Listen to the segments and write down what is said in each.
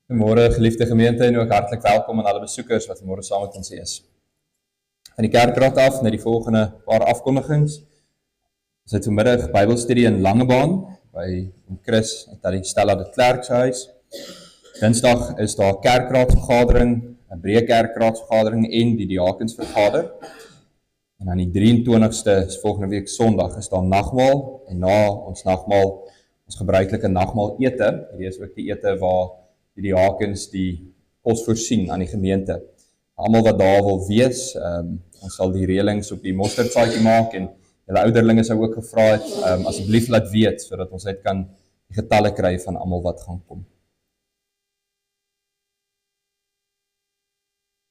Goeiemôre geliefde gemeente en ook hartlik welkom aan alle besoekers wat vanmôre saam met ons is. Van die kerkraad af na die volgende paar afkondigings. Ons het vanmiddag Bybelstudie in Langebaan by Chris en Tally Stella de Klerk se huis. Dinsdag is daar kerkraadsvergadering, 'n breë kerkraadsvergadering en die diakens vergader. En aan die 23ste is volgende week Sondag is daar nagmaal en na ons nagmaal, ons gebruikelike nagmaal ete. Hierdie is ook die ete waar die diakens die kos voorsien aan die gemeente. Almal wat daar wil wees, ons sal die reëlings op die mosterdsaadjie maak en julle ouderlinge sou ook gevra het, asseblief laat weet, sodat ons uit kan die getalle kry van almal wat gaan kom.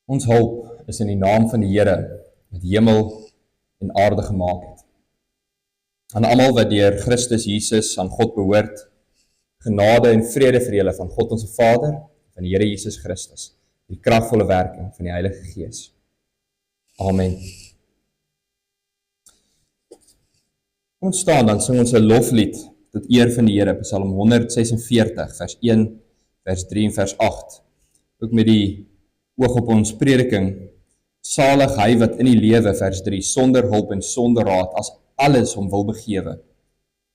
Ons hulp is in die naam van die Here, wat hemel en aarde gemaak het. Aan almal wat deur Christus Jesus aan God behoort, genade en vrede vir julle van God ons Vader, van die Here Jesus Christus, die kragvolle werking van die Heilige Gees. Amen. Kom ons staan, dan sing ons 'n loflied tot eer van die Here, Psalm 146, vers 1, vers 3 en vers 8. Ook met die oog op ons prediking, salig hy wat in die lewe, vers 3, sonder hulp en sonder raad, as alles hom wil begewe,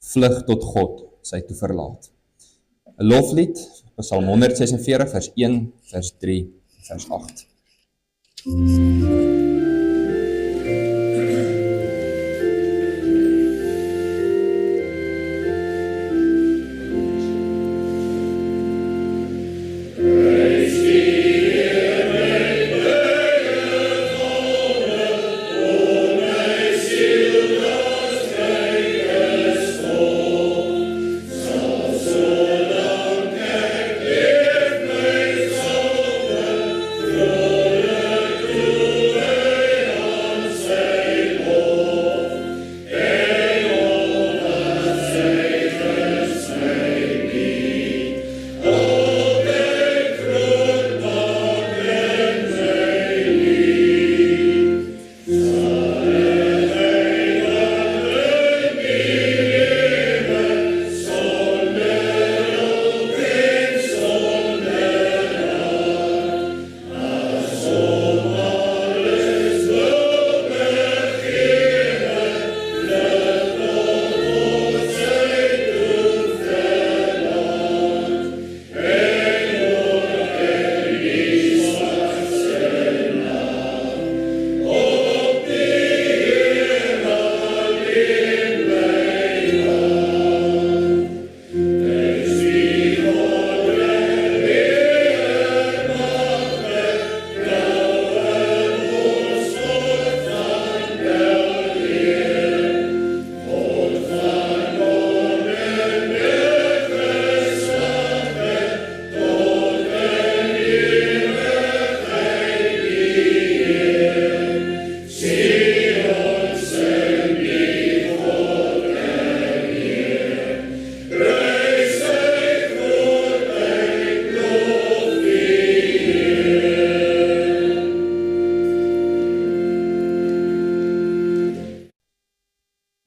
vlug tot God, sy toe verlaat. 'n Loflied, Psalm 146, vers 1, vers 3, vers 8.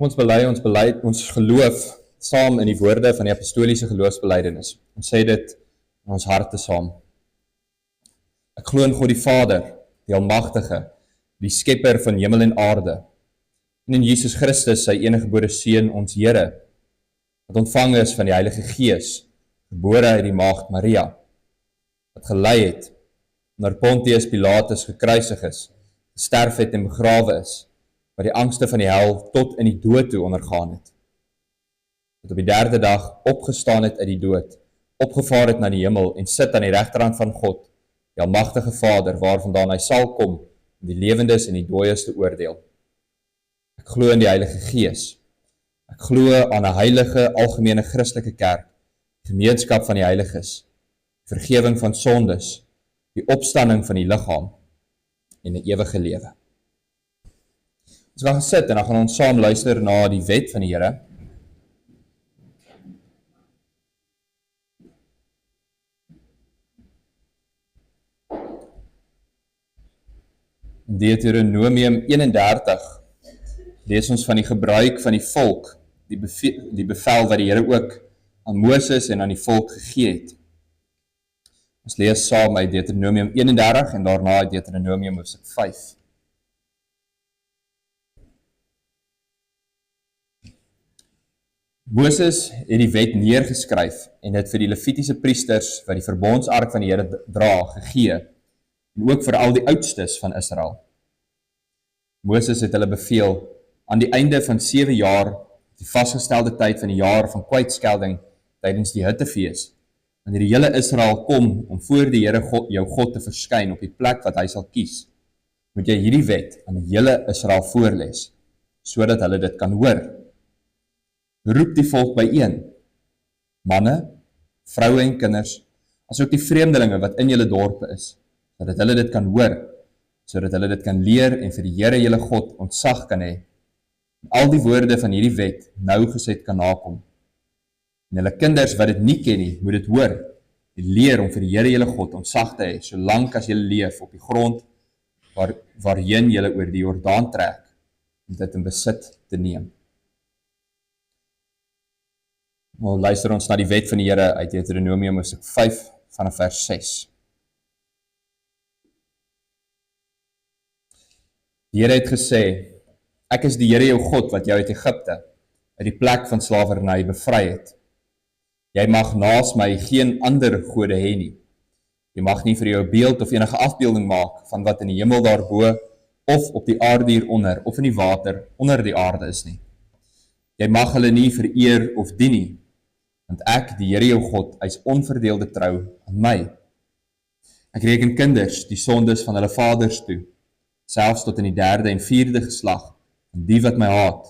Ons bely ons geloof saam in die woorde van die apostoliese geloofsbelijdenis. Ons sê dit in ons harte saam. Ek glo in God die Vader, die Almagtige, die Skepper van hemel en aarde, en in Jesus Christus, sy eniggebore Seun, ons Here, wat ontvang is van die Heilige Gees, gebore uit die maagd Maria, wat gelei het, onder Pontius Pilatus gekruisig is, gesterf het en begrawe is, wat die angste van die hel tot in die dood toe ondergaan het. Wat op die 3de dag opgestaan het uit die dood, opgevaar het na die hemel en sit aan die regterhand van God, die almagtige Vader, waarvandaan hy sal kom om die lewendes en die dooies te oordeel. Ek glo in die Heilige Gees. Ek glo aan 'n heilige, algemene Christelike kerk, gemeenskap van die heiliges, vergewing van sondes, die opstanding van die liggaam en 'n ewige lewe. Ons gaan sit en dan gaan ons saam luister na die wet van die Here. In Deuteronomium 31 lees ons van die gebruik van die volk, die bevel wat die Here ook aan Moses en aan die volk gegee het. Ons lees saam uit Deuteronomium 31 en daarna uit Deuteronomium hoofstuk 5. Moses het die wet neergeskryf en dit vir die Levitiese priesters wat die verbondsark van die Here dra gegee en ook vir al die oudstes van Israel. Moses het hulle beveel aan die einde van 7 jaar, die vasgestelde tyd van die jaar van kwytskelding tydens die hittefees, wanneer die hele Israel kom om voor die Here God, jou God te verskyn op die plek wat hy sal kies, moet jy hierdie wet aan die hele Israel voorles, sodat hulle dit kan hoor. Roep die volk byeen, manne, vroue en kinders, asook die vreemdelinge wat in julle dorpe is, sodat hulle dit kan hoor, sodat hulle dit kan leer en vir die Here julle God ontzag kan hê, en al die woorde van hierdie wet nougeset kan nakom. En hulle kinders wat dit nie ken nie, moet dit hoor, en leer om vir die Here julle God ontzag te hê, solank as julle leef op die grond waarheen julle oor die Jordaan trek, om dit in besit te neem. Nou luister ons na die wet van die Here uit Deuteronomium hoofstuk 5 vanaf vers 6. Die Here het gesê, ek is die Here jou God wat jou uit Egipte, uit die plek van slawerny bevry het. Jy mag naas my geen ander gode hê nie. Jy mag nie vir jou beeld of enige afbeelding maak van wat in die hemel daarbo, of op die aarde hieronder, of in die water onder die aarde is nie. Jy mag hulle nie vereer of dien nie, want ek, die Here jou God, is onverdeelde trou aan my. Ek reken kinders die sondes van hulle vaders toe, selfs tot in die 3de en 4de geslag, van die wat my haat.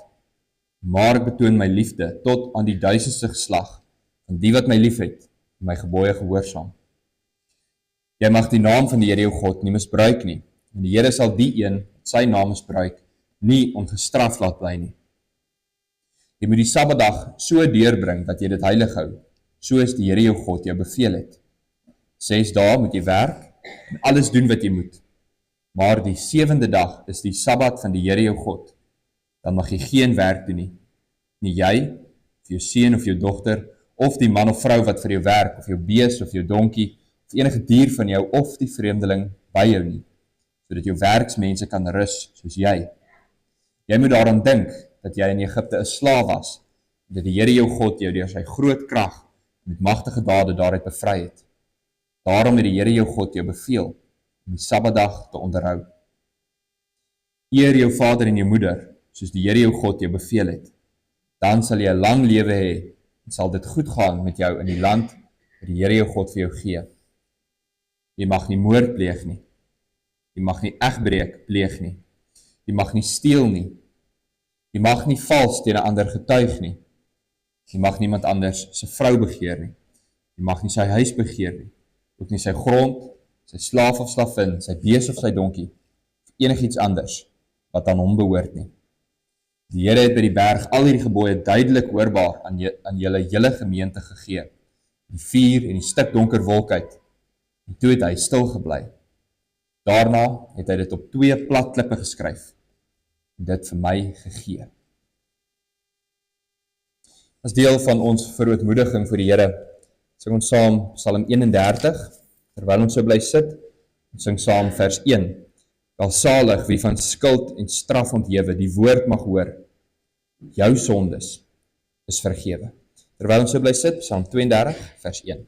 Maar ek betoon my liefde tot aan die 1000ste geslag, van die wat my lief het, en my gebooie gehoorsaam. Jy mag die naam van die Here jou God nie misbruik nie, en die Here sal die een, wat sy naam misbruik, nie ongestraf laat bly nie. Jy moet die Sabbatdag so deurbring, dat jy dit heilig hou, soos die Here jou God jou beveel het. 6 dae moet jy werk, en alles doen wat jy moet. Maar die 7de dag is die Sabbat van die Here jou God. Dan mag jy geen werk doen nie. Nie jy, of jou seun of jou dogter, of die man of vrou wat vir jou werk, of jou bees of jou donkie, of enige dier van jou, of die vreemdeling by jou nie, sodat jou werksmense kan rus, soos jy. Jy moet daaraan dink, dat jy in Egipte 'n slaaf was, en dat die Here jou God jou deur sy groot krag met magtige dade daaruit bevry het. Daarom het die Here jou God jou beveel om die Sabbatdag te onderhou. Eer jou vader en jou moeder, soos die Here jou God jou beveel het. Dan sal jy 'n lang lewe hê en sal dit goed gaan met jou in die land wat die Here jou God vir jou gee. Jy mag nie moord pleeg nie. Jy mag nie egbreek pleeg nie. Jy mag nie steel nie. Jy mag nie vals teen 'n ander getuig nie. Jy mag niemand anders sy vrou begeer nie. Jy mag nie sy huis begeer nie. Ook nie sy grond, sy slaaf of slavin, sy bees of sy donkie, of enigiets anders wat aan hom behoort nie. Die Here het by die berg al hierdie gebooie duidelik hoorbaar aan julle hele gemeente gegee. Die vuur en die stik donker wolk uit. En toe het hy stil gebly. Daarna het hy dit op 2 plat klippe geskryf en dit vir my gegee. As deel van ons verootmoediging vir die Here, sing ons saam Psalm 31, terwyl ons so bly sit, ons sing saam vers 1. Welsalig wie van skuld en straf onthewe die woord mag hoor, jou sondes is vergewe. Terwyl ons so bly sit, Psalm 32, vers 1.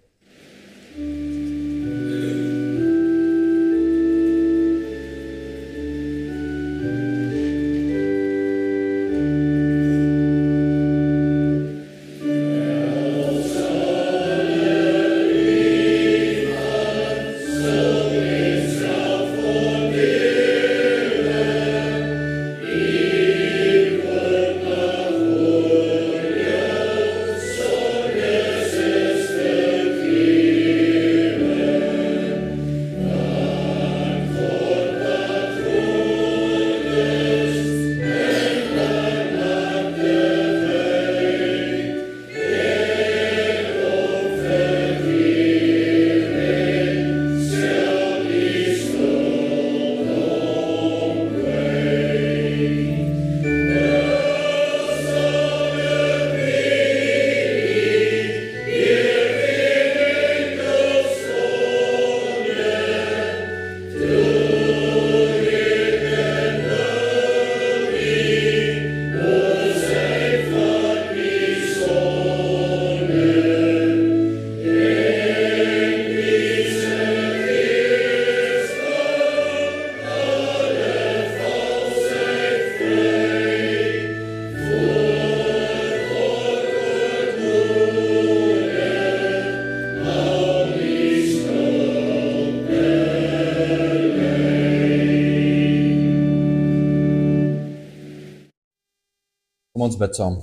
ons bid saam.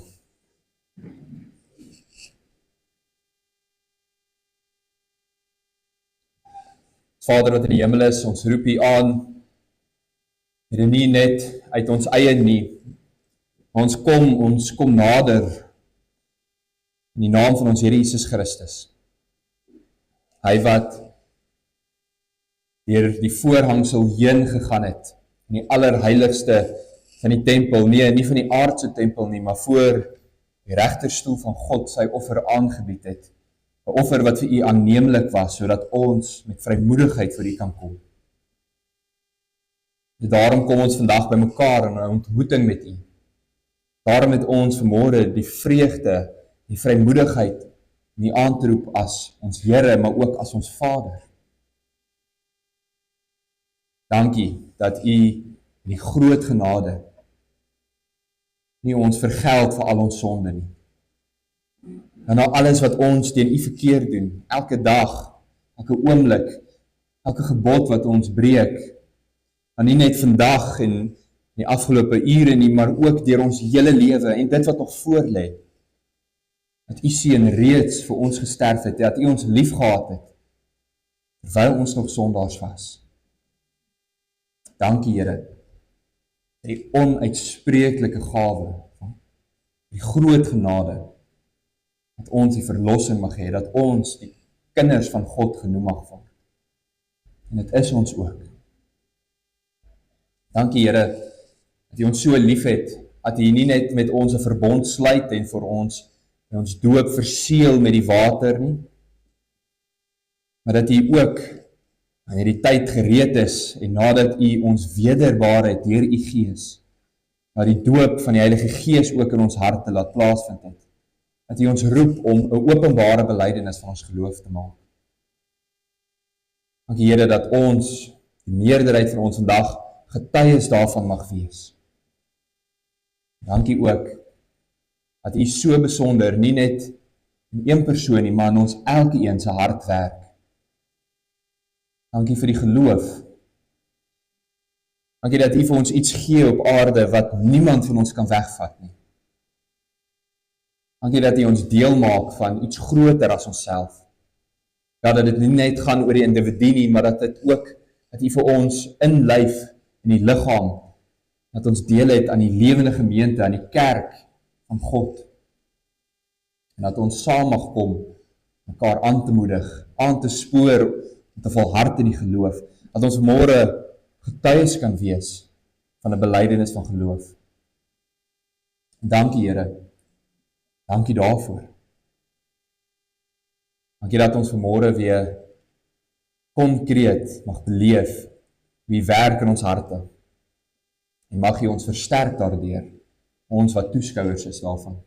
Vader wat in die hemel is, ons roep U aan, Here, nie net uit ons eie nie, ons kom nader in die naam van ons Here Jesus Christus. Hy wat deur die voorhangsel heen gegaan het, in die allerheiligste van die tempel, nie van die aardse tempel nie, maar voor die regterstoel van God sy offer aangebied het, 'n offer wat vir U aanneemlik was, sodat ons met vrymoedigheid vir U kan kom. En daarom kom ons vandag by mekaar in 'n ontmoeting met U. Daarom het ons vanmôre die vreugde, die vrymoedigheid om U aan te roep as ons Here, maar ook as ons Vader. Dankie dat U in die groot genade nie ons vergeld vir al ons sonde nie. En na alles wat ons teen U verkeerd doen, elke dag, elke oomblik, elke gebod wat ons breek, en nie net vandag en die afgelope ure nie, maar ook deur ons hele lewe en dit wat nog voor lê, dat U Seun reeds vir ons gesterf het, dat U ons lief gehad het, terwyl ons nog sondaars was. Dankie Here, vir die onuitspreeklike gawe, die groot genade, dat ons die verlossing mag hê, dat ons die kinders van God genoem mag word. En dit is ons ook. Dankie Here, dat U ons so lief het, dat U nie net met ons 'n verbond sluit en vir ons doop verseël met die water nie, maar dat U ook wanneer die tyd gereed is en nadat U ons wederbaar het deur U Gees, dat die doop van die Heilige Gees ook in ons harte laat plaasvind het. Dat U ons roep om 'n openbare belydenis van ons geloof te maak. Dankie Here dat ons, die meerderheid van ons vandag, getuies daarvan mag wees. Dankie ook dat U so besonder, nie net in een persoon nie, maar in ons elke een se hart werk. Dankie vir die geloof. Dankie dat U vir ons iets gee op aarde wat niemand van ons kan wegvat nie. Dankie dat U ons deel maak van iets groter as onsself. Dat dit nie net gaan oor die individu nie, maar dat dit ook, dat U vir ons inlyf in die liggaam, dat ons deel het aan die lewende gemeente, aan die kerk van God. En dat ons saam mag kom, mekaar aan te moedig, aan te spoor, om te volhard in die geloof, dat ons môre getuies kan wees van 'n belydenis van geloof. En dankie Here, dankie daarvoor. Dankie dat ons vanmôre weer konkreet mag beleef wie werk in ons harte. En mag U ons versterk daardeur, ons wat toeskouers is daarvan.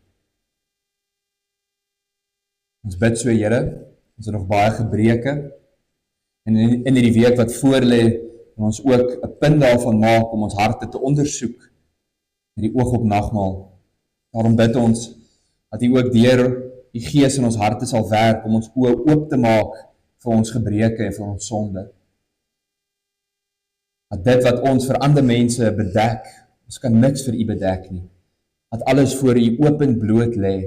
Ons bid so Here, ons het nog baie gebreke, en in die week wat voorlê, en ons ook 'n punt daarvan maak om ons harte te ondersoek met die oog op nagmaal. Daarom bid ons dat U ook deur die Gees in ons harte sal werk om ons oë oop te maak vir ons gebreke en vir ons sonde. Dat dit wat ons vir ander mense bedek, ons kan niks vir U bedek nie. Dat alles voor U oop en bloot lê.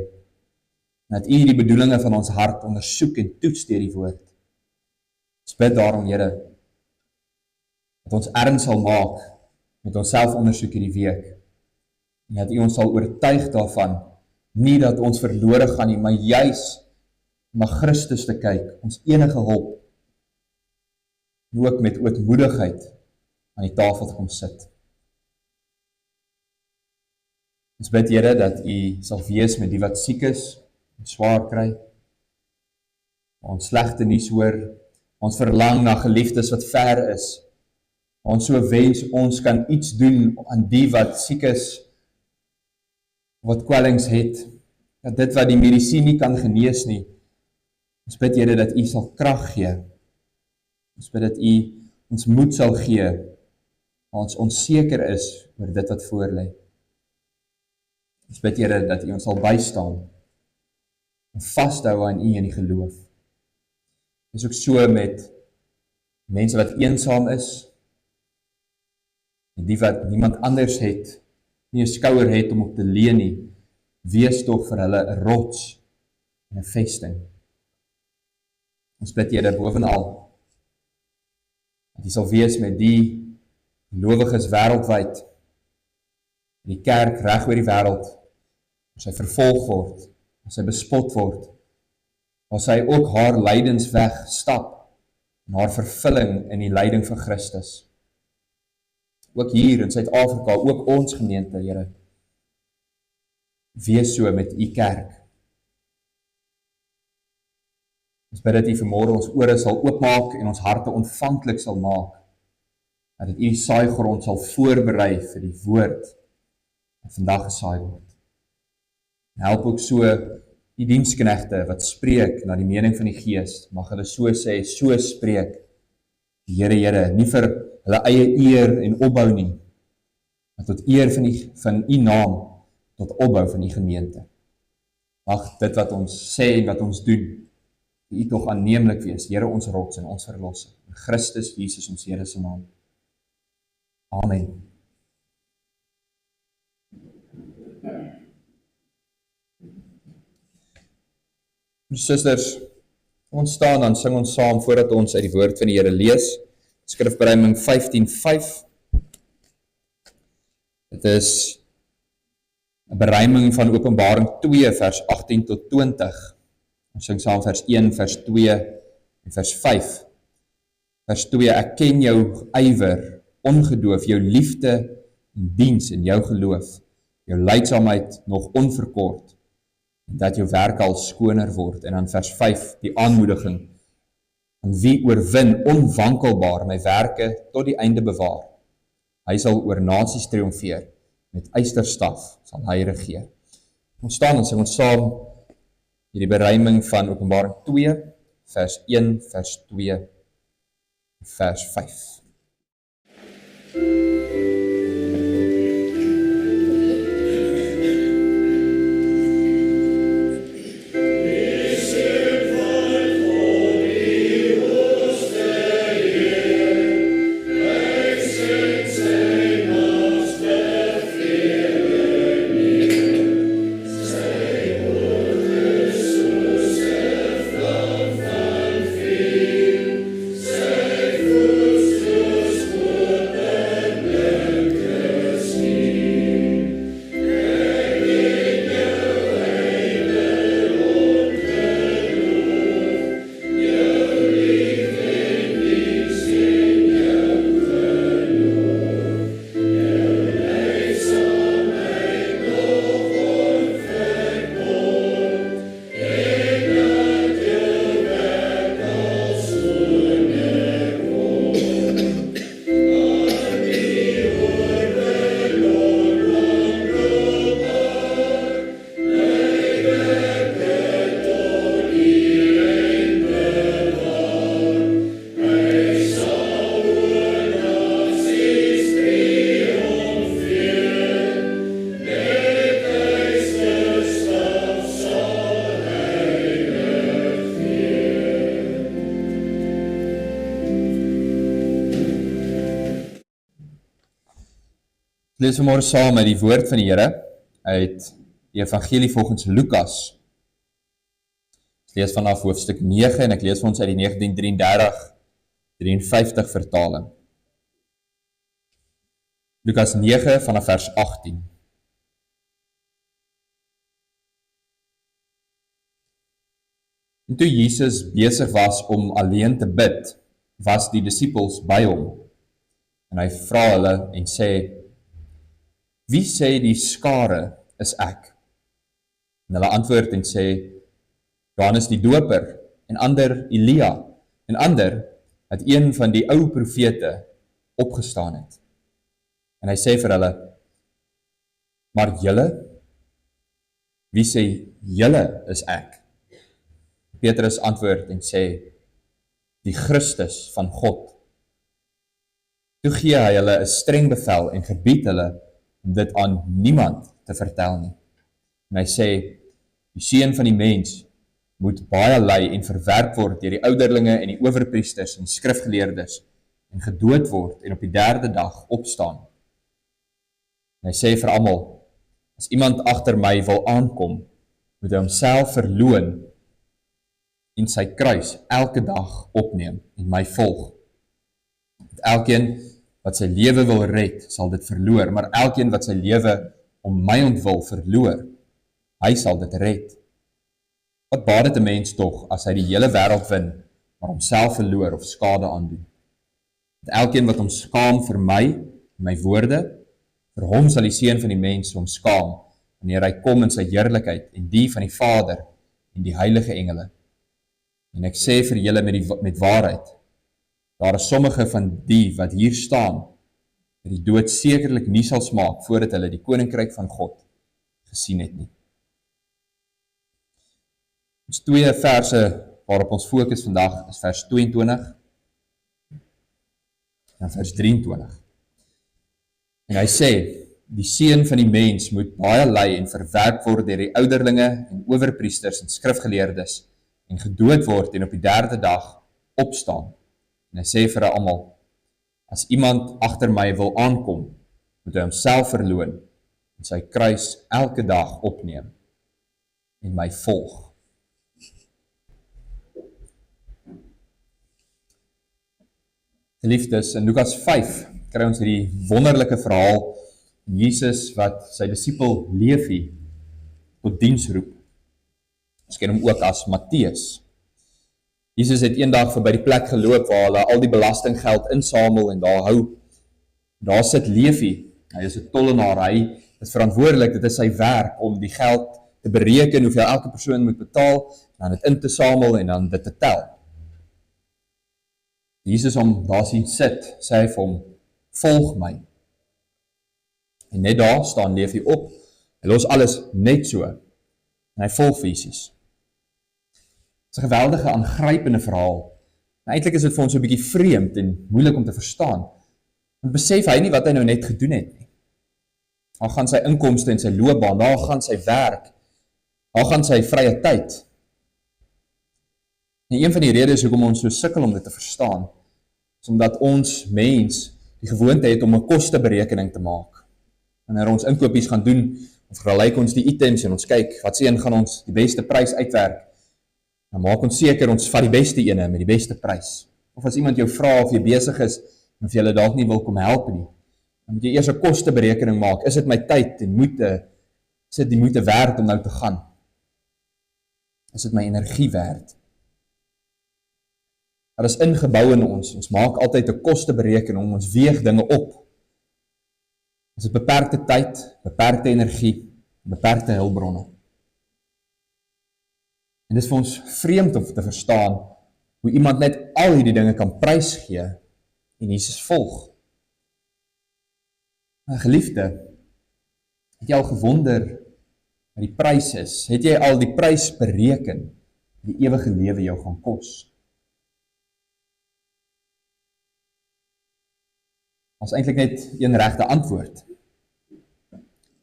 En dat U die bedoelinge van ons hart ondersoek en toets deur die woord. Ons bid daarom, Here, dat ons erns sal maak met ons selfondersoek hierdie week. En dat U ons sal oortuig daarvan, nie dat ons verlore gaan nie, maar juis na Christus te kyk, ons enige hulp, en ook met ootmoedigheid aan die tafel te kom sit. Ons bid Here dat U sal wees met die wat siek is, en swaar kry, ons slegte nuus hoor, ons verlang na geliefdes wat ver is, ons so wens ons kan iets doen aan die wat siek is, wat kwellings het, dat dit wat die medisien nie kan genees nie. Ons bid Here dat U sal krag gee. Ons bid dat U ons moed sal gee, waar ons onseker is oor dit wat voor lê. Ons bid Here dat U ons sal bystaan en vashou aan U in die geloof. Dis ook so met mense wat eensaam is, en die wat niemand anders het, nie 'n skouer het om op te leun nie, wees tog vir hulle 'n rots en 'n vesting. Ons bid Here bovenal, dat U sal wees met die gelowiges wêreldwyd, die kerk reg oor die wêreld, as sy vervolg word, as sy bespot word, as sy ook haar lydensweg stap, en haar vervulling in die lyding van Christus. Ook hier in Suid-Afrika, ook ons gemeente, Here, wees so met U kerk. Ons bid dat U vanmôre ons ore sal oopmaak en ons harte ontvanklik sal maak, dat U die saaigrond sal voorberei vir die woord wat vandag gesaai word. En help ook so die diensknegte wat spreek na die mening van die Gees, mag hulle so sê, so spreek die Here, nie vir hulle eie eer en opbou nie, maar tot eer van U naam, tot opbou van die gemeente. Mag dit wat ons sê en wat ons doen, U tog aanneemlik wees, Here ons rots en ons verlosser, in Christus Jesus ons Here se naam. Amen. Susters, ons staan dan sing ons saam voordat ons uit die woord van die Here lees. Skrifberuiming 15:5. Dit is 'n beruiming van Openbaring 2 vers 18 tot 20. Ons sing saam vers 1, vers 2 en vers 5. Vers 2: Ek ken jou ywer, ongedoof, jou liefde en diens en jou geloof, jou lydsaamheid nog onverkort, en dat jou werke al skoner word. En dan vers 5, die aanmoediging: En wie oorwin onwankelbaar my werke tot die einde bewaar, hy sal oor nasies triomfeer, met ysterstaf sal hy regeer. Ons staan en sing ons saam hierdie beruiming van Openbaring 2, vers 1, vers 2, vers 5. Lees vanmôre saam uit die woord van die Here uit die Evangelie volgens Lukas. Ek lees vanaf hoofstuk 9 en ek lees vir ons uit die 1933-53 vertaling. Lukas 9 vanaf vers 18. En toe Jesus besig was om alleen te bid, was die disippels by hom. En hy vra hulle en sê: Wie sê die skare is ek? En hulle antwoord en sê: Johannes die Doper, en ander Elia, en ander dat een van die ou profete opgestaan het. En hy sê vir hulle: Maar julle, wie sê julle is ek? Petrus antwoord en sê: Die Christus van God. Toe gee hy hulle 'n streng bevel en gebied hulle om dit aan niemand te vertel nie. En hy sê: Die seun van die mens moet baie ly en verwerp word deur die ouderlinge en die owerpriesters en skrifgeleerdes en gedood word en op die 3de dag opstaan. En hy sê vir almal: As iemand agter my wil aankom, moet hy homself verloon en sy kruis elke dag opneem en my volg. Want elkeen wat sy lewe wil red, sal dit verloor, maar elkeen wat sy lewe om my ontwil verloor, hy sal dit red. Wat baat dit 'n mens tog, as hy die hele wêreld win, maar homself verloor of skade aandoen? Want elkeen wat hom skaam vir my woorde, vir hom sal die Seun van die mens hom skaam, wanneer hy kom in sy heerlikheid, en die van die Vader, en die heilige engele. En ek sê vir julle met waarheid, daar is sommige van die wat hier staan, dat die dood sekerlik nie sal smaak, voordat hulle die koninkryk van God gesien het nie. Ons twee verse waarop ons fokus vandag is vers 22 en vers 23. En hy sê, die Seun van die mens moet baie ly en verwerp word deur die ouderlinge en owerpriesters en skrifgeleerdes en gedood word en op die 3de dag opstaan. En hy sê vir hulle almal, as iemand agter my wil aankom, moet hy homself verloon en sy kruis elke dag opneem en my volg. Geliefdes, in Lukas 5 kry ons hierdie wonderlike verhaal van Jesus wat sy disipel Levi tot diens roep. Ons ken hom ook as Matteus. Jesus het eendag verby die plek geloop waar hulle al die belastinggeld insamel en daar hou. Daar sit Levi, hy is 'n tollenaar, hy is verantwoordelik, dit is sy werk om die geld te bereken, hoeveel elke persoon moet betaal, dan dit in te samel en dan dit te tel. Jesus hom daar sien sit, sê hy vir hom, volg my. En net daar staan Levi op, hy los alles net so, en hy volg vir Jesus. Het is 'n geweldige aangrypende verhaal, en eintlik is dit vir ons 'n bietjie vreemd en moeilik om te verstaan, want besef hy nie wat hy nou net gedoen het nie. Daar gaan sy inkomste en sy loopbaan, daar gaan sy werk, daar gaan sy vrye tyd. En een van die redes hoekom ons so sukkel om dit te verstaan, is omdat ons mens die gewoonte het om 'n kosteberekening te maak. Wanneer ons inkopies gaan doen, of vergelyk ons die items en ons kyk, wat se een gaan ons die beste prys uitwerk, dan maak ons seker ons vat die beste ene met die beste prys. Of as iemand jou vra of jy besig is, en of jy hulle dalk nie wil kom help nie, dan moet jy eers 'n kosteberekening maak. Is dit my tyd en moeite, is dit die moeite werd om nou te gaan? Is dit my energie werd? Dat is ingebou in ons maak altyd 'n kosteberekening, ons weeg dinge op. Ons het beperkte tyd, beperkte energie, beperkte hulpbronne. En dit is vir ons vreemd om te verstaan, hoe iemand net al hierdie dinge kan prysgee, en Jesus volg. Maar geliefde, het jy al gewonder wat die prys is? Het jy al die prys bereken, die ewige lewe jou gaan kos? As eintlik net een regte antwoord.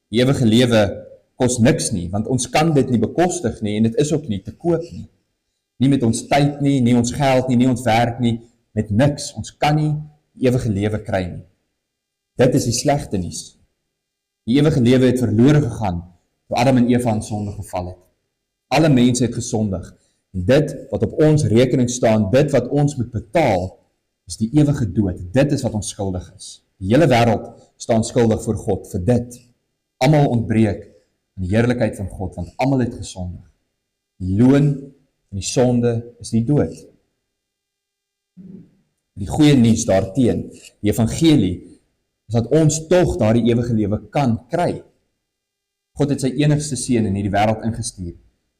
Die ewige lewe kos niks nie, want ons kan dit nie bekostig nie, en dit is ook nie te koop nie. Nie met ons tyd nie, nie ons geld nie, nie ons werk nie, met niks. Ons kan nie die ewige lewe kry nie. Dit is die slegte nuus. Die ewige lewe het verlore gegaan, toe Adam en Eva in sonde geval het. Alle mense het gesondig, en dit wat op ons rekening staan, dit wat ons moet betaal, is die ewige dood. Dit is wat ons skuldig is. Die hele wêreld staan skuldig voor God vir dit. Almal ontbreek aan die heerlikheid van God, want almal het gesondig. Die loon van die sonde is die dood. Die goeie nuus daarteen, die evangelie, is dat ons tog daardie ewige lewe kan kry. God het sy enigste seun in hierdie wêreld ingestuur,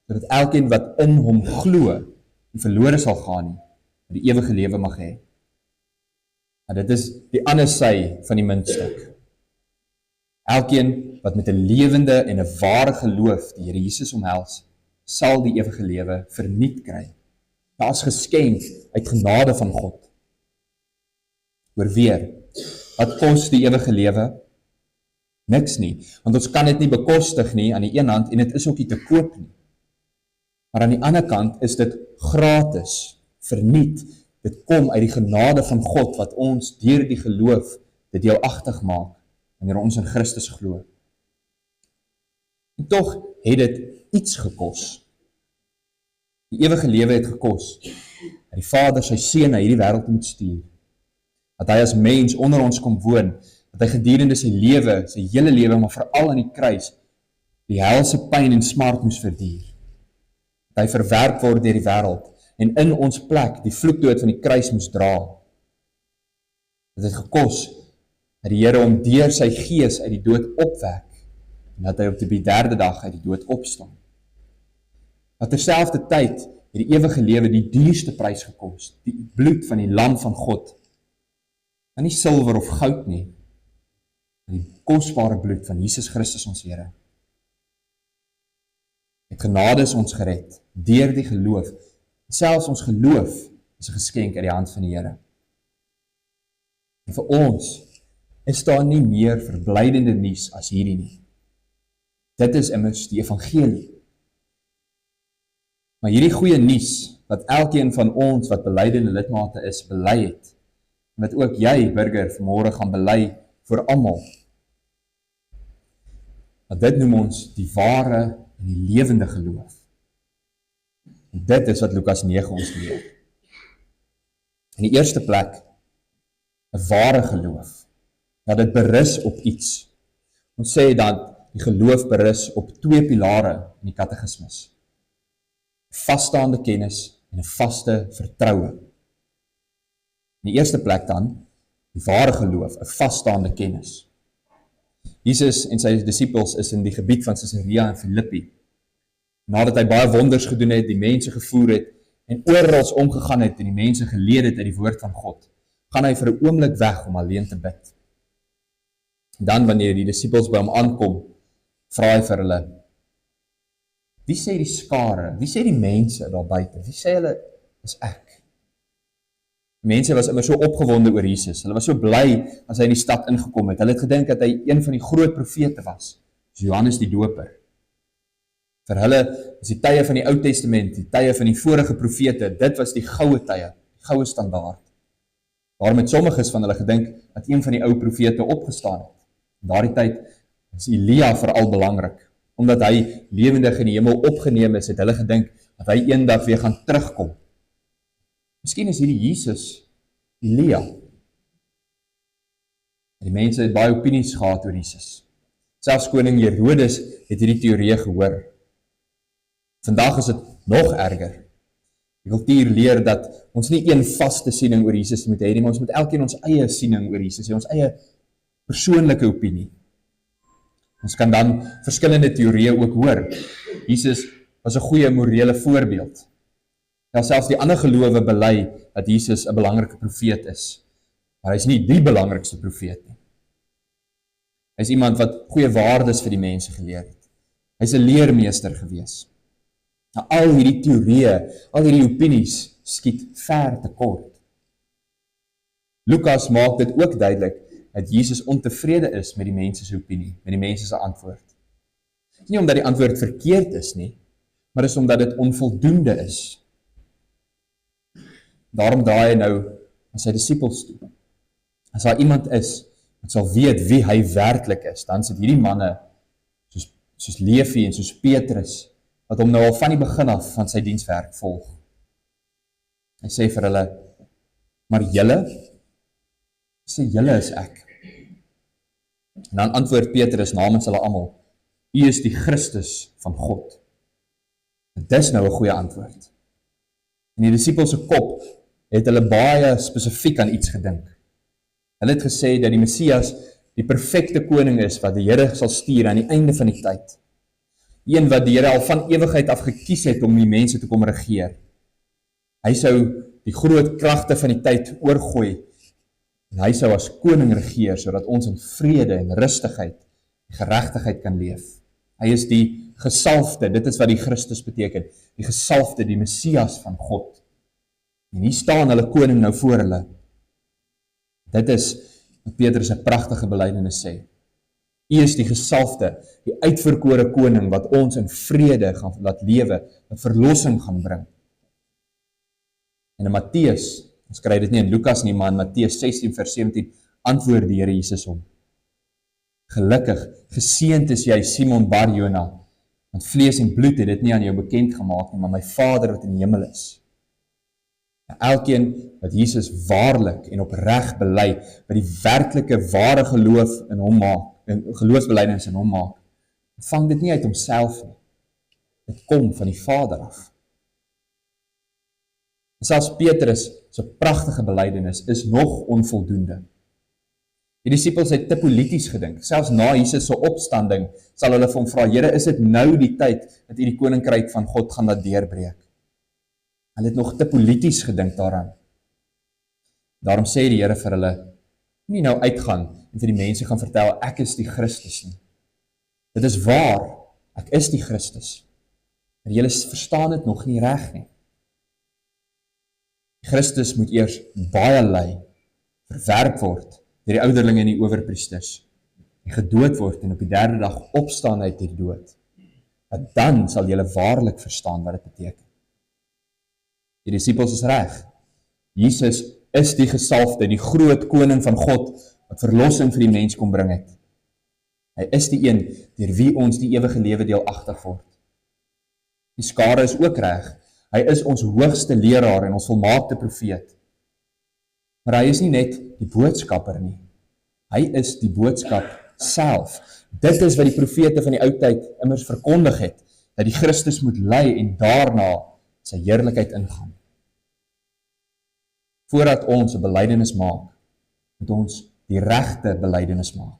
sodat elkeen wat in hom glo, nie verlore sal gaan nie, maar die ewige lewe mag hê. En dit is die ander sy van die muntstuk. Elkeen wat met 'n lewende en 'n ware geloof die Here Jesus omhels, sal die ewige lewe verniet kry. Dit is geskenk uit genade van God. Hoor weer, wat kos die ewige lewe? Niks nie, want ons kan dit nie bekostig nie aan die een hand, en dit is ook nie te koop nie. Maar aan die ander kant is dit gratis, verniet. Dit kom uit die genade van God, wat ons deur die geloof dit deelagtig maak, wanneer ons in Christus glo. En tog het dit iets gekos. Die ewige lewe het gekos, dat die Vader sy seun na hierdie wêreld moet stuur. Dat hy as mens onder ons kom woon, dat hy gedurende sy lewe, sy hele lewe, maar veral aan die kruis, die helse pyn en smart moes verduur. Dat hy verwerp word deur die wêreld, en in ons plek die vloekdood van die kruis moes dra. Dit het gekos, dat die Here hom deur sy gees uit die dood opwek, en dat hy op die derde dag uit die dood opstaan. Maar terselfdertyd het die ewige lewe die duurste prys gekos, die bloed van die lam van God. En nie silwer of goud nie, maar die kosbare bloed van Jesus Christus ons Here. Met genade is ons gered, deur die geloof. Selfs ons geloof is 'n geskenk uit die hand van die Here. En vir ons is daar nie meer verblydende nuus as hierdie nie. Dit is immers die evangelie. Maar hierdie goeie nuus, wat elkeen van ons wat belydende lidmate is, bely het, en wat ook jy, burger, vanmôre gaan bely vir almal. Maar dit noem ons die ware en die lewende geloof. En dit is wat Lukas 9 ons leer. In die eerste plek, 'n ware geloof, dat dit berus op iets. Ons sê dat die geloof berus op 2 pilare in die katekismus. Vasstaande kennis en 'n vaste vertroue. In die eerste plek dan, die ware geloof, 'n vasstaande kennis. Jesus en sy disippels is in die gebied van Caesarea en Filippi. Nadat hy baie wonders gedoen het, die mense gevoer het, en oral omgegaan het en die mense geleer het uit die woord van God, gaan hy vir 'n oomblik weg om alleen te bid. Dan wanneer die disippels by hom aankom, vra hy vir hulle, wie sê die skare, wie sê die mense daar buite, wie sê hulle is ek? Die mense was immer so opgewonde oor Jesus, hulle was so bly as hy in die stad ingekom het, hulle het gedink dat hy een van die groot profete was, Johannes die Doper. Vir hulle is die tye van die Ou Testament, die tye van die vorige profete, dit was die goue tye, die goue standaard. Daarom het sommiges van hulle gedink dat een van die ou profete opgestaan het. In daardie tyd is Elia veral belangrik, omdat hy lewendig in die hemel opgeneem is, het hulle gedink dat hy eendag weer gaan terugkom. Miskien is hierdie Jesus Elia. Die mense het baie opinies gehad oor Jesus. Selfs koning Herodes het hierdie teorie gehoor. Vandag is dit nog erger. Die kultuur leer dat ons nie een vaste siening oor Jesus moet hê nie, maar ons moet elkeen ons eie siening oor Jesus hê, ons eie persoonlike opinie. Ons kan dan verskillende teorieë ook hoor. Jesus was 'n goeie morele voorbeeld. Ja, selfs die ander gelowe bely dat Jesus 'n belangrike profeet is, maar hy is nie die belangrikste profeet nie. Hy is iemand wat goeie waardes vir die mense geleer het. Hy is 'n leermeester gewees. Nou, al hierdie teorieë, al hierdie opinies skiet ver te kort. Lukas maak dit ook duidelik dat Jesus ontevrede is met die mense se opinie, met die mense se antwoord. Nie omdat die antwoord verkeerd is nie, maar dis omdat dit onvoldoende is. Daarom draai hy nou aan sy disippels toe. As daar iemand is wat sal weet wie hy werklik is, dan sit hierdie manne soos Levi en soos Petrus, wat hom nou al van die begin af van sy dienswerk volg. Hy sê vir hulle, maar julle, sê julle is ek. En dan antwoord Petrus namens hulle almal, u is die Christus van God. En dis nou 'n goeie antwoord. In die disippels se kop het hulle baie spesifiek aan iets gedink. Hulle het gesê dat die Messias die perfekte koning is wat die Here sal stuur aan die einde van die tyd. Een wat die Here al van ewigheid af gekies het om die mense te kom regeer. Hy sou die groot kragte van die tyd oorgooi en hy sou as koning regeer sodat ons in vrede en rustigheid en geregtigheid kan leef. Hy is die gesalfde, dit is wat die Christus beteken, die gesalfde, die Messias van God. En hier staan hulle koning nou voor hulle. Dit is wat Petrus 'n pragtige belydenis sê. U is die gesalfde, die uitverkore koning wat ons in vrede gaan laat lewe, 'n verlossing gaan bring. En in Matteus, ons kry dit nie in Lukas nie, maar in Matteus 16 vers 17 antwoord die Here Jesus hom. Gelukkig, geseënd is jy Simon Bar-Jona, Want vlees en bloed het dit nie aan jou bekend gemaak nie, maar my Vader wat in die hemel is. En elkeen wat Jesus waarlik en opreg bely, wat die werklike ware geloof in hom maak, en geloofsbelijdenis in hom maak, vang dit nie uit homself nie. Dit kom van die Vader af. En selfs Petrus se pragtige belydenis is nog onvoldoende. Die disippels het te polities gedink. Selfs na Jesus se opstanding sal hulle vir hom vra, Here, is dit nou die tyd dat u die koninkryk van God gaan laat deurbreek? Hulle het nog te polities gedink daaraan. Daarom sê die Here vir hulle, nie nou uitgaan en vir die mense gaan vertel, ek is die Christus nie. Dit is waar, ek is die Christus. Maar julle verstaan dit nog nie reg nie. Christus moet eers baie ly, verwerp word deur die ouderlinge en die owerpriesters, en gedood word en op die derde dag opstaan uit die dood. Want dan sal julle waarlik verstaan wat dit beteken. Die disippels is reg. Jesus is die gesalfde, die groot koning van God, wat verlossing vir die mens kom bring het. Hy is die een, deur wie ons die ewige lewe deelagtig word. Die skare is ook reg. Hy is ons hoogste leraar en ons volmaakte profeet. Maar hy is nie net die boodskapper nie. Hy is die boodskap self. Dit is wat die profete van die ou tyd immers verkondig het, dat die Christus moet ly en daarna sy heerlikheid ingaan. Voordat ons 'n belydenis maak, moet ons die regte belydenis maak.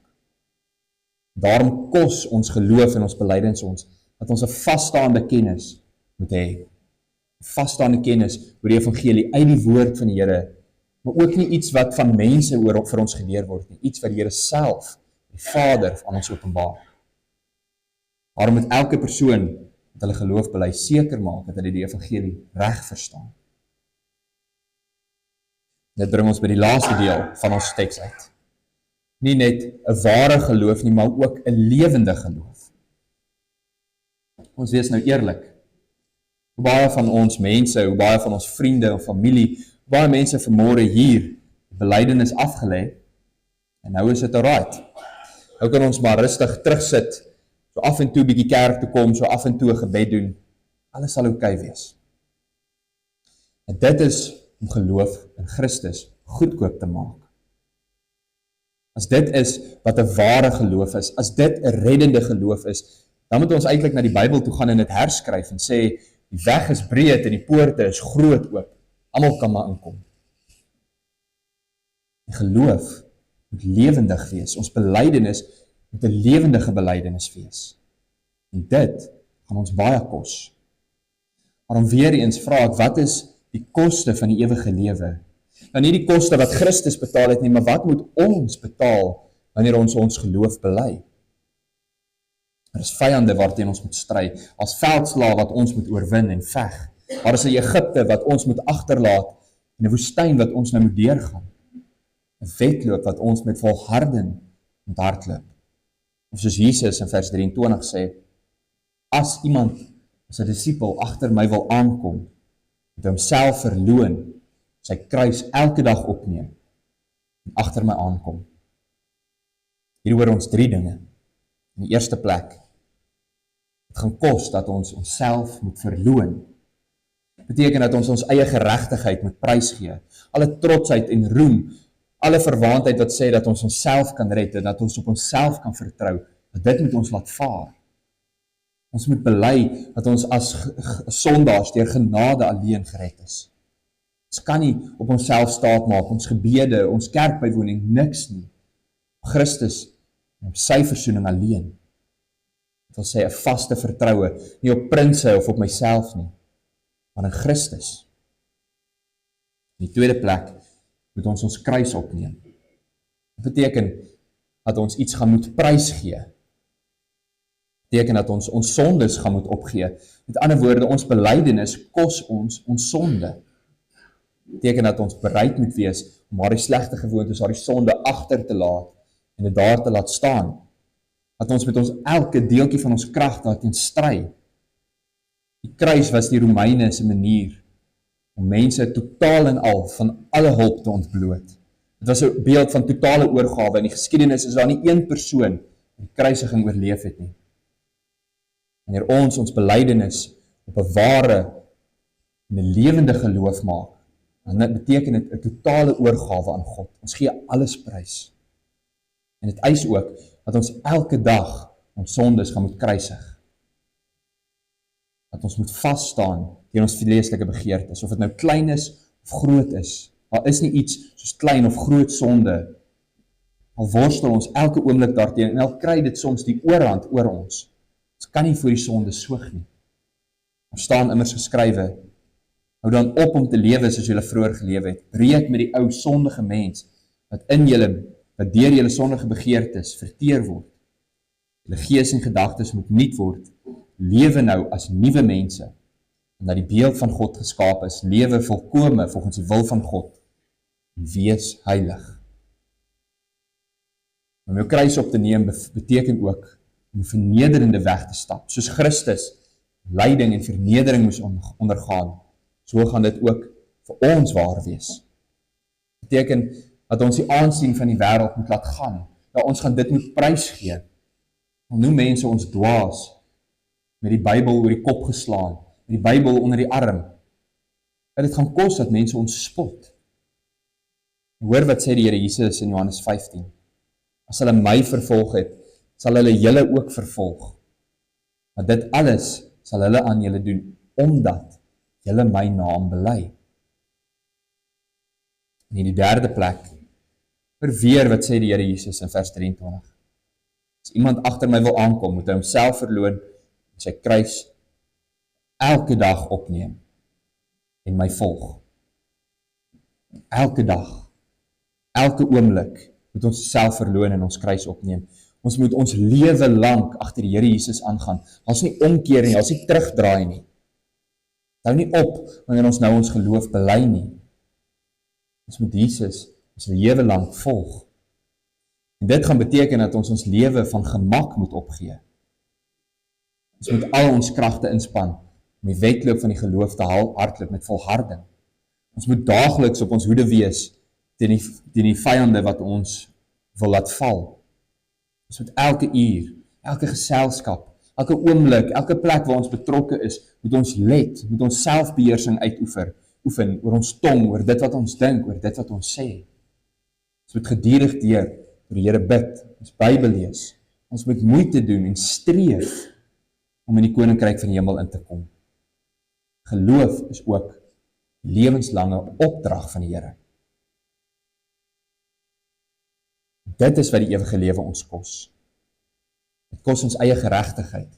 Daarom kos ons geloof en ons belydenis ons, dat ons 'n vasstaande kennis moet hê. Vasstaande kennis oor die evangelie uit die woord van die Here, maar ook nie iets wat van mense oor vir ons geleer word nie, iets wat die Here self, die Vader, aan ons openbaar. Daarom moet elke persoon wat hulle geloof bely seker maak dat hulle die evangelie reg verstaan. Dit bring ons by die laaste deel van ons teks uit. Nie net 'n ware geloof nie, maar ook 'n lewende geloof. Ons wees nou eerlik. Hoe baie van ons mense, hoe baie van ons vriende of familie, hoe baie mense vanmôre hier die belydenis afgelê, en nou is dit alright. Nou kan ons maar rustig terugsit, so af en toe bietjie kerk toe kom, so af en toe 'n gebed doen. Alles sal oukei wees. En dit is om geloof in Christus goedkoop te maak. As dit is wat 'n ware geloof is, as dit 'n reddende geloof is, dan moet ons eintlik na die Bybel toe gaan en dit herskryf en sê, die weg is breed en die poorte is groot oop. Almal kan maar inkom. Die geloof moet lewendig wees. Ons belydenis moet 'n lewendige belydenis wees. En dit gaan ons baie kos. Maar om weer eens vra ek, wat is die koste van die ewige lewe? Nou nie die koste wat Christus betaal het nie, maar wat moet ons betaal wanneer ons geloof bely? Daar is vyande waarteen ons moet stry, as veldslae wat ons moet oorwin en veg. Daar is 'n Egipte wat ons moet agterlaat en 'n woestyn wat ons nou moet deurgaan. 'n Wedloop wat ons met volharding moet hardloop. Of soos Jesus in vers 23 sê, as iemand as 'n disipel agter my wil aankom, moet homself verloon, sy kruis elke dag opneem en agter my aankom. Hier hoor ons 3 dinge. In die eerste plek, het gaan kos dat ons onsself moet verloon. Beteken dat ons eie geregtigheid moet prysgee. Alle trotsheid en roem, alle verwaandheid wat sê dat ons onsself kan red en dat ons op onsself kan vertrou, dat dit moet ons laat vaar. Ons moet bely dat ons as sondaars deur genade alleen gered is. Ons kan nie op onsself staat maak, ons gebede, ons kerkbywoning, niks nie. Christus en op sy versoening alleen. Dit wil sê 'n vaste vertroue, nie op prinse of op myself nie, maar in Christus. In die tweede plek moet ons kruis opneem. Dit beteken dat ons iets gaan moet prysgee. Dit beteken dat ons sondes gaan moet opgee. Met ander woorde, ons belydenis kos ons sonde. Dit beteken dat ons bereid moet wees om haar die slegte gewoontes, haar die sonde agter te laat en dit daar te laat staan. Dat ons met ons elke deeltjie van ons krag daarteen stry. Die kruis was die Romeine se manier om mense totaal en al van alle hulp te ontbloot. Dit was 'n beeld van totale oorgawe. In die geskiedenis is daar nie een persoon die kruisiging oorleef het nie. Wanneer ons belydenis op 'n ware en 'n lewende geloof maak, dan beteken dit 'n totale oorgawe aan God. Ons gee alles prys. En dit eis ook dat ons elke dag ons sondes gaan moet kruisig. Dat ons moet vas staan teen ons vleeslike begeertes, of dit nou klein is of groot is. Daar is nie iets soos klein of groot sonde. Al worstel ons elke oomblik daarteen en al kry dit soms die oorhand oor ons. Ons kan nie voor die sonde soeg nie. Daar staan immers geskrywe: hou dan op om te lewe soos julle vroeër gelewe het. Breek met die ou sondige mens wat deur julle sondige begeertes verteer word. Julle gees en gedagtes moet nuut word. Lewe nou as nuwe mense, omdat die beeld van God geskaap is. Lewe volkome volgens die wil van God. En wees heilig. Om jou kruis op te neem beteken ook om 'n vernederende weg te stap. Soos Christus lyding en vernedering moes ondergaan, so gaan dit ook vir ons waar wees. Beteken dat ons die aansien van die wêreld moet laat gaan. Dat ons gaan dit moet prys gee. Al noem mense ons dwaas, met die Bybel oor die kop geslaan, met die Bybel onder die arm. Dat dit gaan kos dat mense ons spot. Hoor wat sê die Here Jesus in Johannes 15. As hulle my vervolg het, sal hulle julle ook vervolg. Maar dit alles sal hulle aan julle doen, omdat julle my naam bely. En in die derde plek, weer wat sê die Here Jesus in vers 23. As iemand agter my wil aankom, moet hy homself verloon en sy kruis elke dag opneem en my volg. Elke dag, elke oomblik moet ons self verloon en ons kruis opneem. Ons moet ons lewe lank agter die Here Jesus aangaan. Ons nie omkeer nie, ons nie terugdraai nie. Hou nie op wanneer ons nou ons geloof bely nie. Ons moet Jesus ons lewe lank volg. En dit gaan beteken dat ons lewe van gemak moet opgee. Ons moet al ons kragte inspann om die wedloop van die geloof te hardloop met volharding. Ons moet daagliks op ons hoede wees teen die vyande wat ons wil laat val. Ons moet elke uur, elke geselskap, elke oomblik, elke plek waar ons betrokke is, moet ons let, moet ons selfbeheersing oefen oor ons tong, oor dit wat ons dink, oor dit wat ons sê. Ons moet gedurig vir die Here bid, ons Bybel lees. Ons moet moeite doen en streef om in die koninkryk van die hemel in te kom. Geloof is ook lewenslange opdrag van die Here. Dit is wat die ewige lewe ons kos. Dit kos ons eie geregtigheid.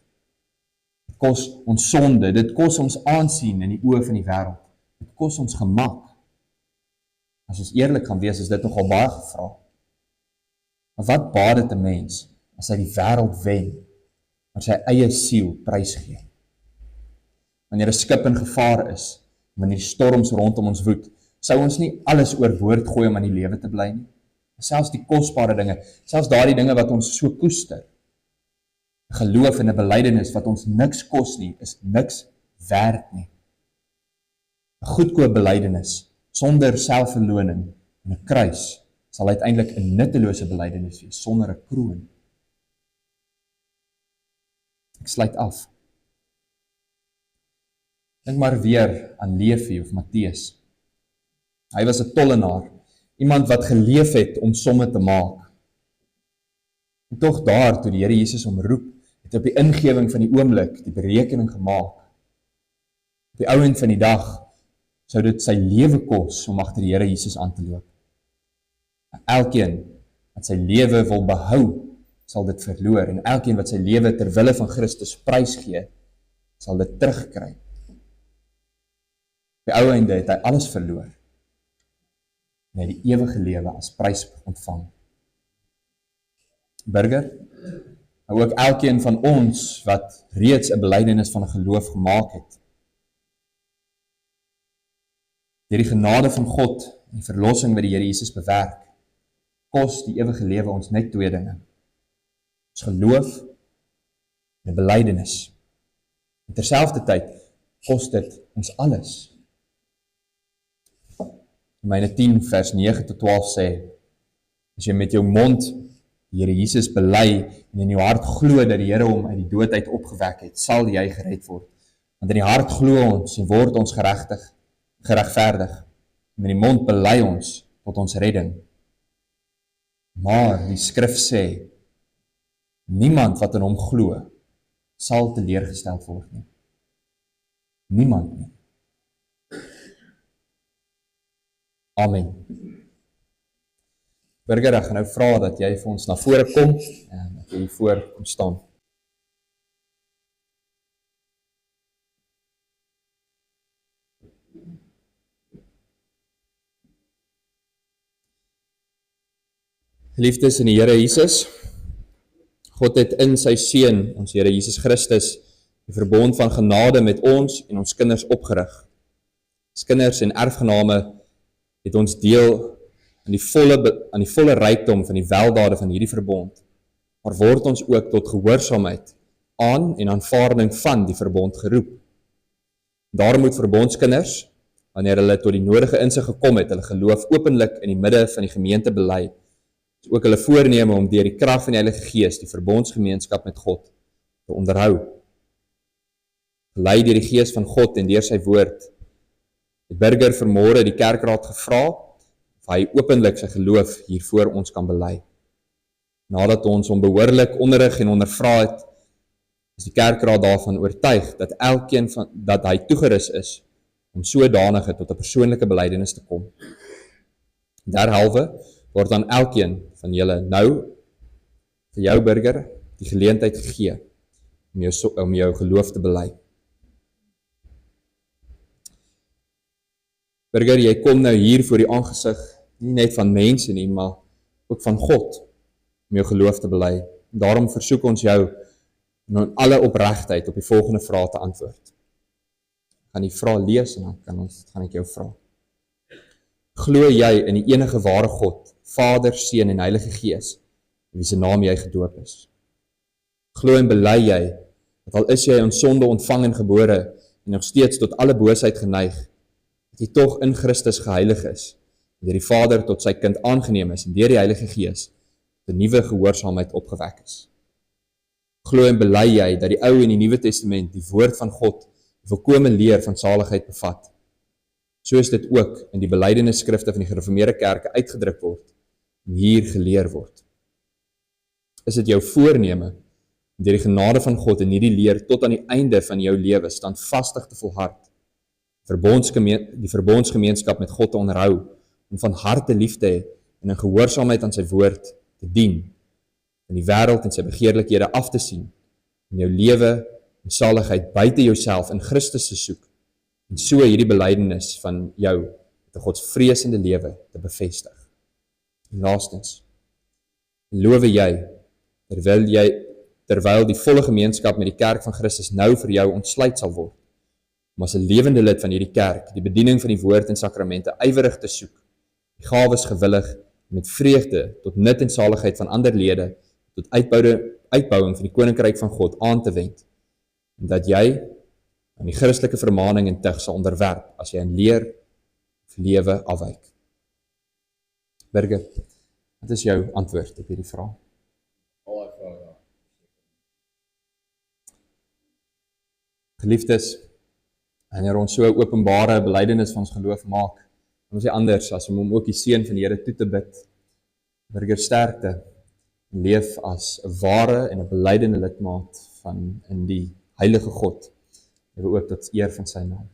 Dit kos ons sonde, dit kos ons aansien in die oë van die wêreld. Dit kos ons gemak. As ons eerlik gaan wees, is dit nogal baie gevra. Maar wat baat dit 'n mens as hy die wêreld wen, maar sy eie siel prysgee? Wanneer 'n skip in gevaar is, wanneer die storms rondom ons woed, sou ons nie alles oorboord gooi om aan die lewe te bly nie. Selfs die kosbare dinge, selfs daardie dinge wat ons so koester. Geloof en 'n belydenis wat ons niks kos nie, is niks werd nie. 'n Goedkoop belydenis sonder selfverloning en 'n kruis sal uiteindelik 'n nuttelose belydenis wees sonder 'n kroon. Ek sluit af. Dink maar weer aan Levi of Matteus. Hy was 'n tollenaar, iemand wat geleef het om somme te maak. En tog daar, toe die Here Jesus hom roep, het op die ingewing van die oomblik die berekening gemaak. Op die ouend van die dag sou dit sy lewe kos om agter die Here Jesus aan te loop. Elkeen wat sy lewe wil behou, sal dit verloor, en elkeen wat sy lewe ter wille van Christus prysgee, sal dit terugkry. Op die ou einde het hy alles verloor, en hy die ewige lewe as prys ontvang. Burger, maar ook elkeen van ons wat reeds 'n belydenis van 'n geloof gemaak het. Deur die genade van God en die verlossing wat die Here Jesus bewerk, kos die ewige lewe ons net twee dinge. Ons geloof en 'n belydenis. En terselfdertyd kos dit ons alles. Romeine 10 vers 9 tot 12 sê, as jy met jou mond die Here Jesus bely en in jou hart glo dat die Here hom uit die dood uit opgewek het, sal jy gered word. Want in die hart glo ons en word ons geregverdig. En in die mond bely ons tot ons redding. Maar die skrif sê, niemand wat in hom glo, sal teleurgesteld word nie. Niemand nie. Amen. Burger, ek gaan nou vra dat jy vir ons na vore kom, en dat jy hier voor kom staan. Geliefdes in die Here Jesus, God het in sy Seun, ons Here Jesus Christus, die verbond van genade met ons en ons kinders opgerig. As kinders en erfgename het ons deel aan die volle rykdom van die weldade van hierdie verbond, maar word ons ook tot gehoorsaamheid aan en aanvaarding van die verbond geroep. Daarom moet verbondskinders, wanneer hulle tot die nodige insig gekom het, hulle geloof openlik in die midde van die gemeente bely, ook hulle voorneme om deur die krag van die Heilige Gees die verbondsgemeenskap met God te onderhou. Gelei deur die Gees van God en deur sy woord, het Burger vanmôre die kerkraad gevra of hy openlik sy geloof hiervoor ons kan bely. Nadat ons hom behoorlik onderrig en ondervra het, is die kerkraad daarvan oortuig dat elkeen dat hy toegerus is om sodanige tot 'n persoonlike belydenis te kom. Derhalwe word aan elkeen van julle nou vir jou Burger die geleentheid gegee om jou geloof te bely. Burger, jy kom nou hier voor die aangesig, nie net van mense nie, maar ook van God, om jou geloof te bely. Daarom versoek ons jou in alle opregtheid op die volgende vrae te antwoord. Ek gaan die vrae lees en dan gaan ek jou vra. Glo jy in die enige ware God, Vader, Seun en Heilige Gees, in wie se naam jy gedoop is? Glo en bely jy, dat al is jy in sonde ontvang en gebore, en nog steeds tot alle boosheid geneig, dat jy tog in Christus geheilig is, en deur die Vader tot sy kind aangeneem is, en deur die Heilige Gees, tot 'n nuwe gehoorsaamheid opgewek is. Glo en bely jy, dat die Ou en die Nuwe Testament, die woord van God, die volkome leer van saligheid bevat, soos dit ook in die belydenisskrifte van die gereformeerde kerke uitgedruk word, en hier geleer word. Is dit jou voorneme, om deur die genade van God in hierdie leer tot aan die einde van jou lewe standvastig te volhard, die verbondsgemeenskap met God te onderhou, om van harte lief te hê en in gehoorsaamheid aan sy woord te dien, in die wêreld en sy begeerlikhede af te sien, en jou lewe en saligheid buite jouself in Christus te soek, en so hierdie belydenis van jou met 'n godsvreesende lewe te bevestig. En laastens, beloof jy, terwyl die volle gemeenskap met die kerk van Christus nou vir jou ontsluit sal word, om as 'n lewende lid van hierdie kerk die bediening van die woord en sakramente ywerig te soek, die gawes gewillig met vreugde tot nut en saligheid van ander lede, tot uitbouing van die koninkryk van God aan te wend, en dat jy aan die Christelike vermaning en tug sal onderwerp as jy in leer of lewe afwyk. Burger, wat is jou antwoord op hierdie vraag? Geliefdes, wanneer ons so 'n openbare belydenis van ons geloof maak, dan is dit anders as om hom ook die seën van die Here toe te bid. Burger, sterkte en leef as 'n ware en 'n belydende lidmaat van in die heilige God, en ook tot eer van sy naam.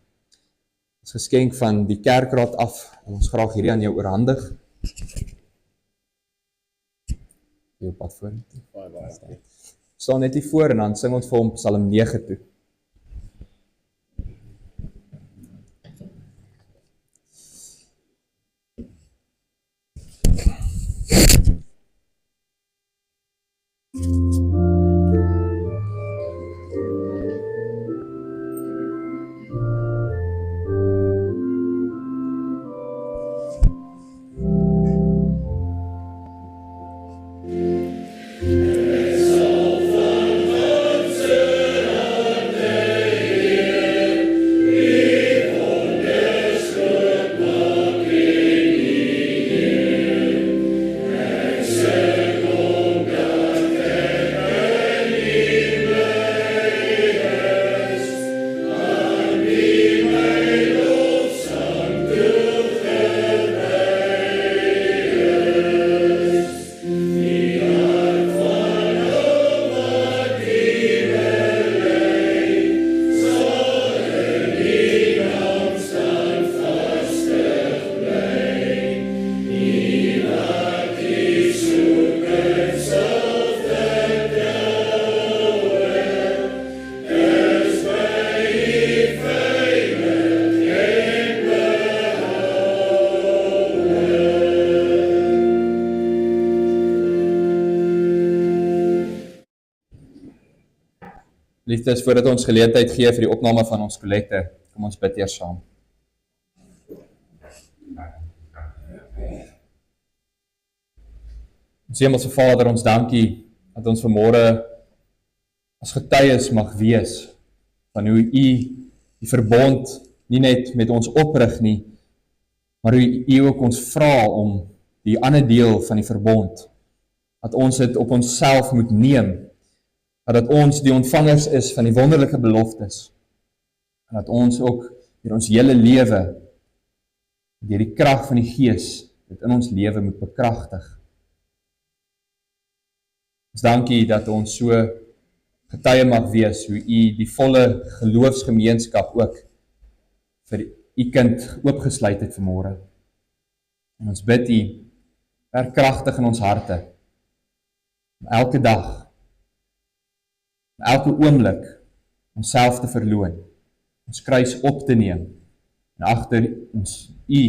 As geskenk van die kerkraad af, wil ons graag hierdie aan jou oorhandig. Jou pad vorentoe. Staan net hier voor en dan sing ons vir hom Psalm 9 toe. Liefdes, voordat ons geleentheid gee vir die opname van ons kollekte, kom ons bid eers saam. Ons Hemelse Vader, ons dankie dat ons vanmôre as getuies mag wees van hoe U die verbond nie net met ons oprig nie, maar hoe U ook ons vra om die ander deel van die verbond, dat ons dit op onsself moet neem, dat ons die ontvangers is van die wonderlike beloftes, en dat ons ook deur ons hele lewe, deur die krag van die Gees, dit in ons lewe moet bekragtig. Ons dankie dat ons so getuie mag wees, hoe U die volle geloofsgemeenskap ook vir U kind oopgesluit het vanmôre. En ons bid U, werk kragtig in ons harte, om elke dag, om elke oomblik, onsself te verloon, ons kruis op te neem, en agter ons U,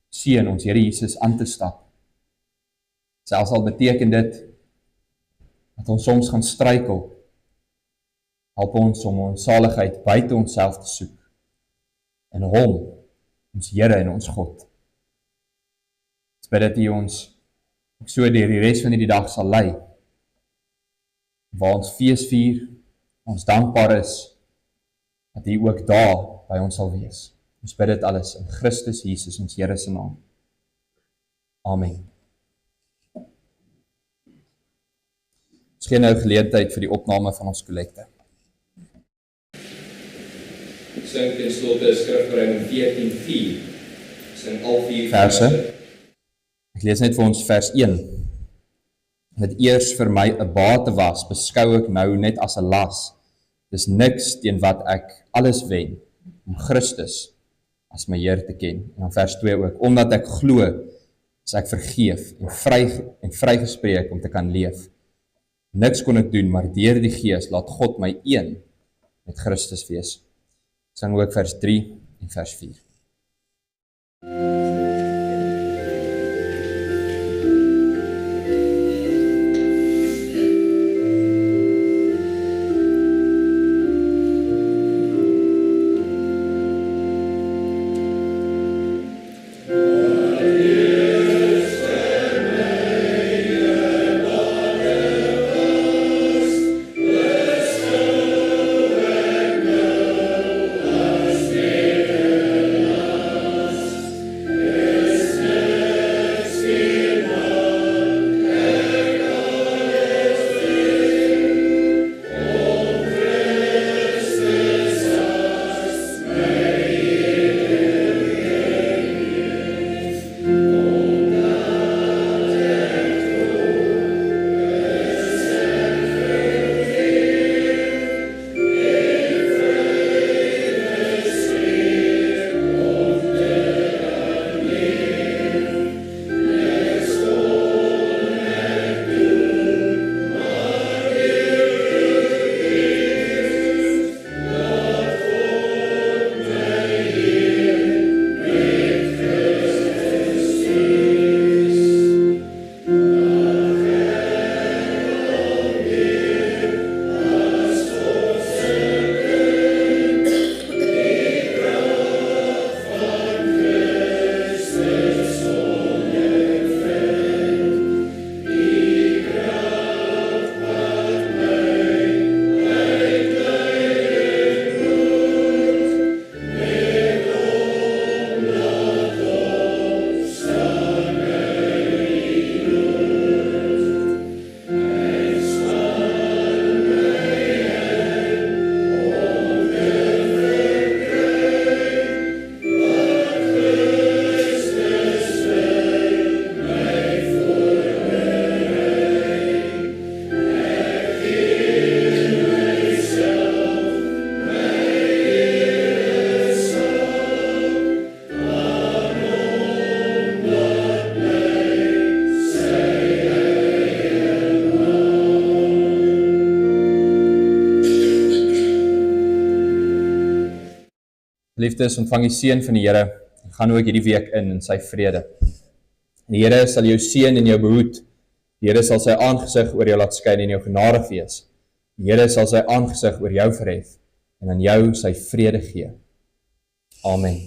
Seun, ons Here Jesus, aan te stap. Selfs al beteken dit, dat ons soms gaan struikel, help ons om ons saligheid buite onsself te soek, en Hom, ons Here en ons God. Ons bid dat U ons ook so deur die res van die dag sal lei, waar ons fees vier, ons dankbaar is, dat U ook daar by ons sal wees. Ons bid dit alles in Christus Jesus, ons Here se naam. Amen. Ons gee nou geleentheid vir die opname van ons kollekte. Sing ten slotte skrifbring 14:4. Sing al 4 verse. Ek lees net vir ons vers 1. Wat eers vir my 'n bate was, beskou ek nou net as 'n las. Dis niks teen wat ek alles wen, om Christus as my Heer te ken. En dan vers 2 ook, omdat ek glo, is ek vergeef en vrygespreek om te kan leef. Niks kon ek doen, maar deur die Gees laat God my een met Christus wees. Sing ook vers 3 en vers 4. Liefdes, ontvang die seën van die Here en gaan ook hierdie week in sy vrede. Die Here sal jou seën en jou behoed. Die Here sal sy aangesig oor jou laat skyn en jou genadig wees. Die Here sal sy aangesig oor jou verhef en aan jou sy vrede gee. Amen.